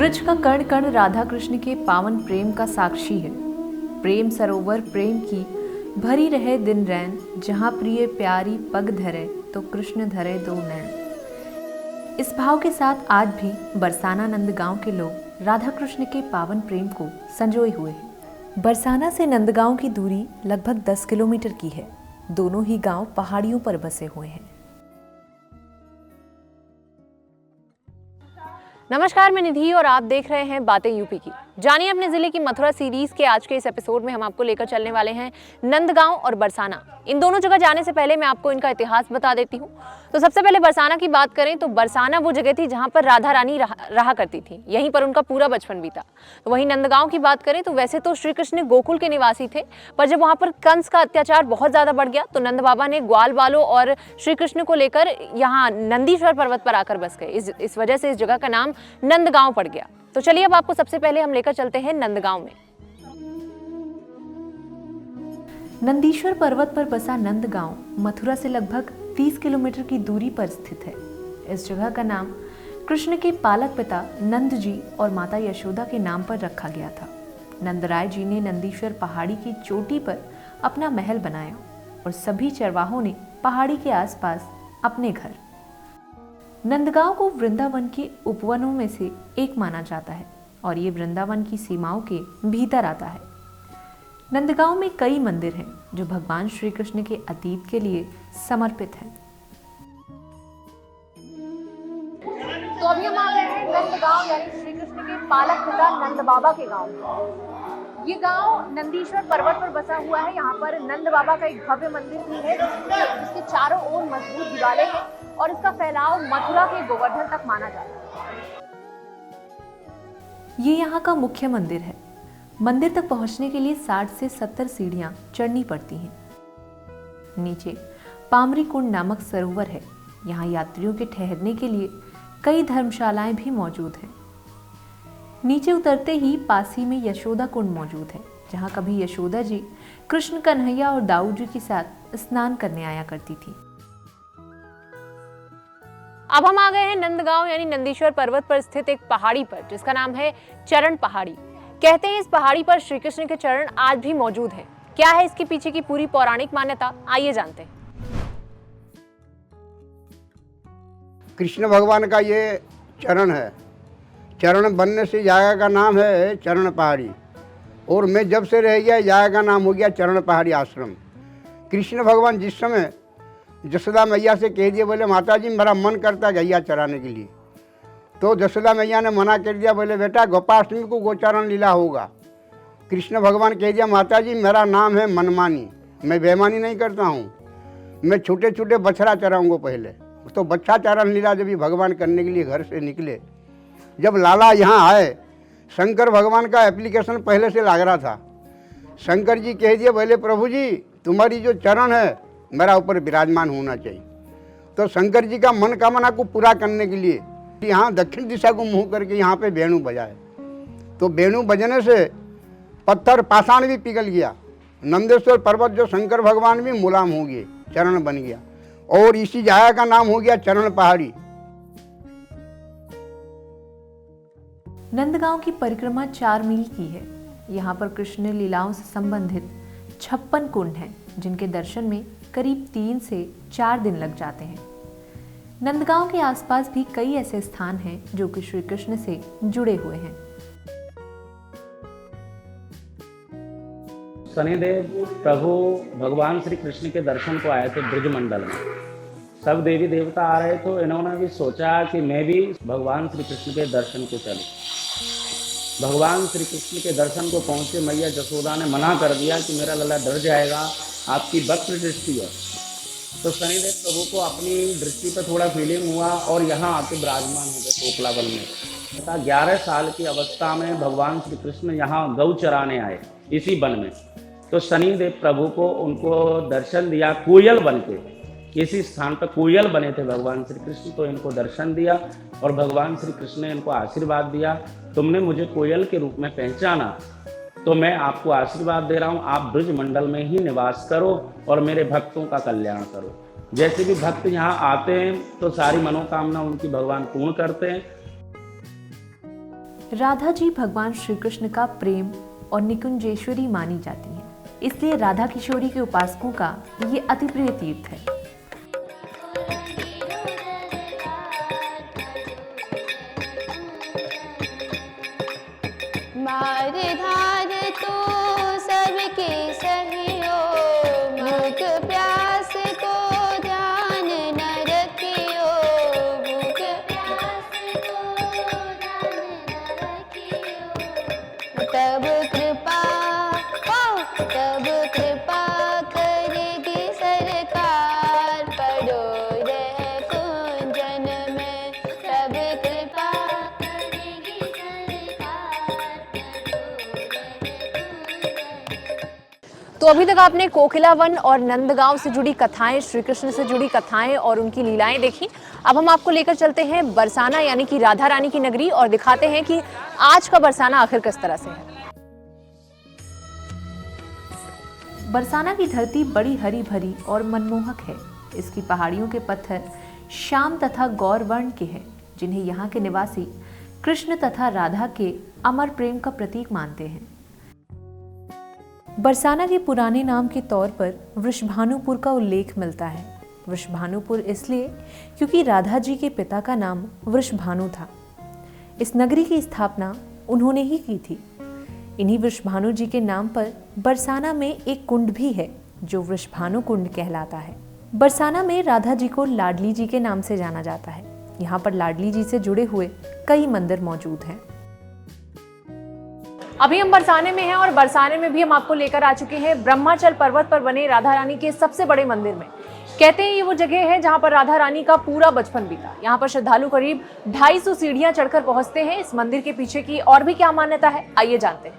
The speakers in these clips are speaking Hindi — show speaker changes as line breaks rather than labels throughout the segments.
ब्रज का कण कण राधा कृष्ण के पावन प्रेम का साक्षी है। प्रेम सरोवर प्रेम की भरी रहे दिन रैन, जहाँ प्रिय प्यारी पग धरे तो कृष्ण धरे दो नैन। इस भाव के साथ आज भी बरसाना नंदगांव के लोग राधा कृष्ण के पावन प्रेम को संजोए हुए हैं। बरसाना से नंदगांव की दूरी लगभग 10 किलोमीटर की है। दोनों ही गांव पहाड़ियों पर बसे हुए हैं।
नमस्कार, मैं निधि और आप देख रहे हैं बातें यूपी की। जानिए अपने जिले की मथुरा सीरीज के आज के इस एपिसोड में हम आपको लेकर चलने वाले हैं नंदगांव और बरसाना। इन दोनों जगह जाने से पहले मैं आपको इनका इतिहास बता देती हूँ। तो सबसे पहले बरसाना की बात करें तो बरसाना वो जगह थी जहाँ पर राधा रानी रहा करती थी। यहीं पर उनका पूरा बचपन बीता। तो वहीं नंदगांव की बात करें तो वैसे तो श्री कृष्ण गोकुल के निवासी थे, पर जब वहाँ पर कंस का अत्याचार बहुत ज़्यादा बढ़ गया तो नंद बाबा ने ग्वाल बालों और श्री कृष्ण को लेकर यहाँ नंदीश्वर पर्वत पर आकर बस गए। इस वजह से इस जगह का नाम नंदगांव पड़ गया। तो चलिए अब आपको सबसे पहले हम लेकर चलते हैं नंदगांव में।
नंदीश्वर पर्वत पर बसा नंदगांव मथुरा से लगभग 30 किलोमीटर की दूरी पर स्थित है। इस जगह का नाम कृष्ण के पालक पिता नंद जी और माता यशोदा के नाम पर रखा गया था। नंदराय जी ने नंदीश्वर पहाड़ी की चोटी पर अपना महल बनाया और सभी चरवाहों ने पहाड़ी के आसपास अपने घर। नंदगांव को वृंदावन के उपवनों में से एक माना जाता है और ये वृंदावन की सीमाओं के भीतर आता है। नंदगांव में कई मंदिर हैं जो भगवान श्री कृष्ण के अतीत के लिए समर्पित हैं।
तो अभी हम आ गए हैं नंदगांव यानी श्री कृष्ण के पालक पिता नंद बाबा के गांव में। ये गांव नंदीश्वर पर्वत पर बसा हुआ है। यहाँ पर नंद बाबा का एक भव्य मंदिर भी है जिसके चारों ओर मजबूत दीवारें हैं और इसका फैलाव मथुरा के गोवर्धन तक माना जाता है।
ये यहाँ का मुख्य मंदिर है। मंदिर तक पहुँचने के लिए 60 से 70 सीढ़ियाँ चढ़नी पड़ती हैं। नीचे पामरी कुंड नामक सरोवर है। यहाँ यात्रियों के ठहरने के लिए कई धर्मशालाएं भी मौजूद हैं। नीचे उतरते ही पास ही में यशोदा कुंड मौजूद है, जहाँ कभी यशोदा जी कृष्ण कन्हैया और दाऊ जी के साथ स्नान करने आया करती थी।
अब हम आ गए हैं नंदगांव यानी नंदीश्वर पर्वत पर स्थित एक पहाड़ी पर जिसका नाम है चरण पहाड़ी। कहते हैं इस पहाड़ी पर श्री कृष्ण के चरण आज भी मौजूद हैं। क्या है इसके पीछे की पूरी पौराणिक मान्यता, आइए जानते हैं।
कृष्ण भगवान का ये चरण है। चरण बनने से जगह का नाम है चरण पहाड़ी, और मैं जब से रह गया जगह का नाम हो गया चरण पहाड़ी आश्रम। कृष्ण भगवान जिस समय जसोदा मैया से कह दिया, बोले माता जी मेरा मन करता है गैया चराने के लिए, तो जसोदा मैया ने मना कर दिया, बोले बेटा गोपाष्टमी को गोचारण लीला होगा। कृष्ण भगवान कह दिया माता जी मेरा नाम है मनमानी, मैं बेईमानी नहीं करता हूँ, मैं छोटे छोटे बछड़ा चराऊँगा पहले। तो बच्चा चारण लीला जब ये भगवान करने के लिए घर से निकले, जब लाला यहाँ आए, शंकर भगवान का एप्लीकेशन पहले से लग रहा था। शंकर जी कह दिए, बोले प्रभु जी तुम्हारी जो चरण है मेरा ऊपर विराजमान होना चाहिए। तो शंकर जी का मनोकामना को पूरा करने के लिए यहाँ दक्षिण दिशा को मुँह करके यहाँ पे वेणु बजाए। तो वेणु बजने से पत्थर पाषाण भी पिघल गया। नंदेश्वर पर्वत जो शंकर भगवान भी मुलायम हो गए, चरण बन गया, और इसी जगह का नाम हो गया चरण पहाड़ी।
नंदगांव की परिक्रमा 4 मील की है। यहाँ पर कृष्ण लीलाओं से संबंधित 56 कुंड हैं, जिनके दर्शन में करीब 3 से 4 दिन लग जाते हैं। नंदगांव के आसपास भी कई ऐसे स्थान हैं जो कि श्री कृष्ण से जुड़े हुए हैं।
शनिदेव प्रभु भगवान श्री कृष्ण के दर्शन को आए थे ब्रजमंडल में। सब देवी देवता आ रहे थे, इन्होंने भी सोचा कि मैं भी भगवान श्री कृष्ण के दर्शन को चलूं। भगवान श्री कृष्ण के दर्शन को पहुंचे, मैया जसोदा ने मना कर दिया कि मेरा लला डर जाएगा, आपकी वक्र दृष्टि है। तो शनिदेव प्रभु को अपनी दृष्टि पर थोड़ा फीलिंग हुआ और यहाँ आके विराजमान हो गए टोकला वन में। 11 साल की अवस्था में भगवान श्री कृष्ण यहाँ गौ चराने आए इसी वन में। तो शनिदेव प्रभु को उनको दर्शन दिया कोयल बन के, किसी स्थान पर कोयल बने थे भगवान श्री कृष्ण, तो इनको दर्शन दिया और भगवान श्री कृष्ण ने इनको आशीर्वाद दिया, तुमने मुझे कोयल के रूप में पहचाना तो मैं आपको आशीर्वाद दे रहा हूँ, आप ब्रज मंडल में ही निवास करो और मेरे भक्तों का कल्याण करो। जैसे भी भक्त यहाँ आते हैं तो सारी मनोकामना उनकी भगवान पूर्ण करते हैं।
राधा जी भगवान श्री कृष्ण का प्रेम और निकुंजेश्वरी मानी जाती हैं, इसलिए राधा किशोरी के उपासकों का ये अति प्रिय तीर्थ है।
मार धार तो सबके सहियो, भूख प्यास को ध्यान न रखियो, भूख प्यास को ध्यान न रखियो। तब कृपा करेगी सरकार, पड़ो रह कुंजन में। तब कृपा करेगी सरकार,
तो अभी तक आपने कोकिला वन और नंदगांव से जुड़ी कथाएं, श्री कृष्ण से जुड़ी कथाएं और उनकी लीलाएं देखी। अब हम आपको लेकर चलते हैं बरसाना यानी कि राधा रानी की नगरी और दिखाते हैं कि आज का बरसाना आखिर किस तरह से है।
बरसाना की धरती बड़ी हरी भरी और मनमोहक है। इसकी पहाड़ियों के पत्थर श्याम तथा गौर वर्ण के हैं, जिन्हें यहाँ के निवासी कृष्ण तथा राधा के अमर प्रेम का प्रतीक मानते हैं। बरसाना के पुराने नाम के तौर पर वृषभानुपुर का उल्लेख मिलता है। वृषभानुपुर इसलिए क्योंकि राधा जी के पिता का नाम वृषभानु था। इस नगरी की स्थापना उन्होंने ही की थी। इन्हीं वृषभानु जी के नाम पर बरसाना में एक कुंड भी है, जो वृषभानु कुंड कहलाता है। बरसाना में राधा जी को लाडली जी के नाम से जाना जाता है। यहाँ पर लाडली जी से जुड़े हुए कई मंदिर मौजूद हैं।
अभी हम बरसाने में हैं और बरसाने में भी हम आपको लेकर आ चुके हैं ब्रह्माचल पर्वत पर बने राधा रानी के सबसे बड़े मंदिर में। कहते हैं ये वो जगह है जहां पर राधा रानी का पूरा बचपन बीता। यहाँ पर श्रद्धालु करीब 250 सीढ़ियां चढ़कर पहुंचते हैं। इस मंदिर के पीछे की और भी क्या मान्यता है, आइए जानते हैं।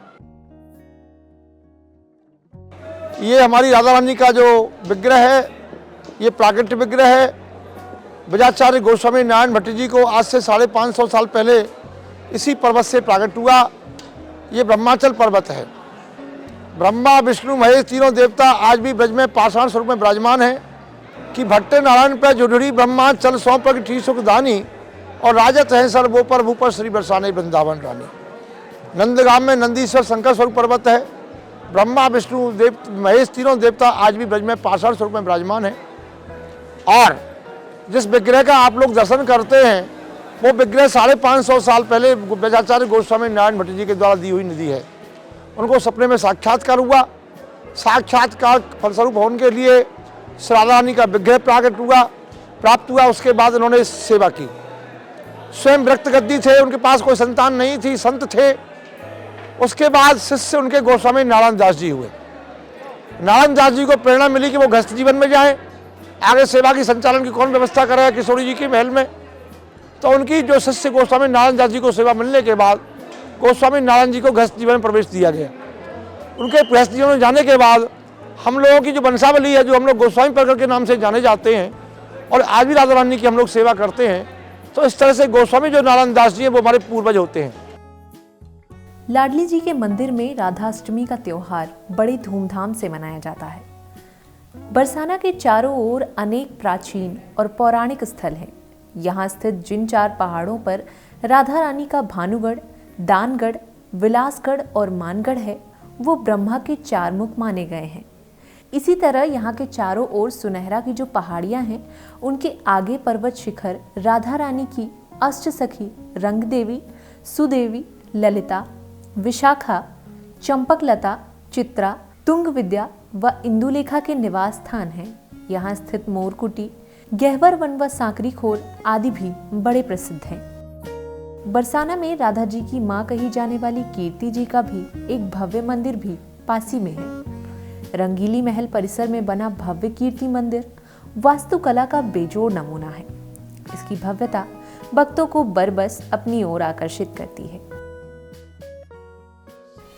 ये हमारी राधा रानी का जो विग्रह है, ये प्राकृतिक विग्रह है। विजाचार्य गोस्वामी नारायण भट्ट जी को आज से 550 साल पहले इसी पर्वत से प्राकट हुआ। ये ब्रह्माचल पर्वत है। ब्रह्मा विष्णु महेश तीनों देवता आज भी ब्रज में पाषाण स्वरूप में विराजमान है कि भट्टे नारायण पे जुड़ी ब्रह्माचल सौ प्रगति सुखदानी, और राजत है सर्वो पर भूपर श्री बरसाने वृंदावन रानी। नंदगाम में नंदीश्वर शंकर स्वरूप पर्वत है। ब्रह्मा विष्णु देव महेश तीनों देवता आज भी ब्रज में पाषाण स्वरूप में विराजमान है। और जिस विग्रह का आप लोग दर्शन करते हैं, वो विग्रह 550 साल पहले विजाचार्य गोस्वामी नारायण भट्ट जी के द्वारा दी हुई निधि है। उनको सपने में साक्षात्कार हुआ। साक्षात्कार फलस्वरूप होने के लिए राधा रानी का विग्रह प्राप्त हुआ। उसके बाद उन्होंने सेवा की। स्वयं व्यक्त गद्दी थे, उनके पास कोई संतान नहीं थी, संत थे। उसके बाद शिष्य उनके गोस्वामी नारायण दास जी हुए। नारायण दास जी को प्रेरणा मिली कि वो गृहस्थ जीवन में जाएं, आगे सेवा की संचालन की कौन व्यवस्था करेगा किशोरी जी के महल में। तो उनकी जो शिष्य गोस्वामी नारायण दास जी को सेवा मिलने के बाद गोस्वामी नारायण जी को गृहस्थ जीवन में प्रवेश दिया गया। उनके गृहस्थ जीवन में जाने के बाद हम लोगों की जो वंशावली है, जो हम लोग गोस्वामी प्रकट के नाम से जाने जाते हैं, और आज भी राधा रानी की हम लोग सेवा करते हैं। तो इस तरह से गोस्वामी जो नारायण दास जी हैं, वो हमारे पूर्वज होते हैं।
लाडली जी के मंदिर में राधाष्टमी का त्योहार बड़ी धूमधाम से मनाया जाता है। बरसाना के चारों ओर अनेक प्राचीन और पौराणिक स्थल हैं। यहाँ स्थित जिन 4 पहाड़ों पर राधा रानी का भानुगढ़, दानगढ़, विलासगढ़ और मानगढ़ है, वो ब्रह्मा के 4 मुख माने गए हैं। इसी तरह यहाँ के चारों ओर सुनहरा की जो पहाड़ियाँ हैं, उनके आगे पर्वत शिखर राधा रानी की अष्ट सखी रंग देवी, सुदेवी, ललिता, विशाखा, चंपकलता, चित्रा, तुंग विद्या व इंदुलेखा के निवास स्थान हैं। यहाँ स्थित मोरकुटी, गहवर वन व सांकरी खोर आदि भी बड़े प्रसिद्ध हैं। बरसाना में राधा जी की मां कही जाने वाली कीर्ति जी का भी एक भव्य मंदिर भी पासी में है। रंगीली महल परिसर में बना भव्य कीर्ति मंदिर वास्तुकला का बेजोड़ नमूना है। इसकी भव्यता भक्तों को बरबस अपनी ओर आकर्षित करती है।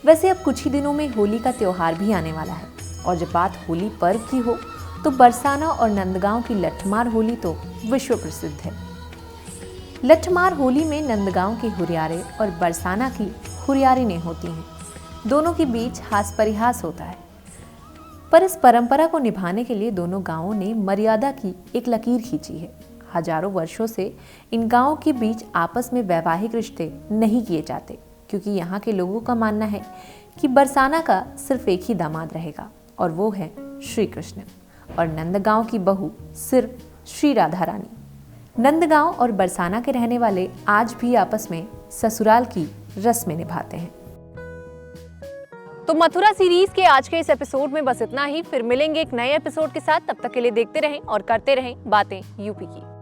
वैसे अब कुछ ही दिनों में होली का त्योहार भी आने वाला है, और जब बात होली पर्व की हो तो बरसाना और नंदगांव की लठमार होली तो विश्व प्रसिद्ध है। लठमार होली में नंदगांव की हुरियारे और बरसाना की हुरियारिनें होती हैं। दोनों के बीच हास परिहास होता है, पर इस परंपरा को निभाने के लिए दोनों गांवों ने मर्यादा की एक लकीर खींची है। हजारों वर्षों से इन गांवों के बीच आपस में वैवाहिक रिश्ते नहीं किए जाते, क्योंकि यहाँ के लोगों का मानना है कि बरसाना का सिर्फ एक ही दामाद रहेगा और वो है श्री कृष्ण, और नंदगांव की बहू सिर्फ श्री राधा रानी। नंदगांव और बरसाना के रहने वाले आज भी आपस में ससुराल की रस्में निभाते हैं।
तो मथुरा सीरीज के आज के इस एपिसोड में बस इतना ही। फिर मिलेंगे एक नए एपिसोड के साथ। तब तक के लिए देखते रहें और करते रहें बातें यूपी की।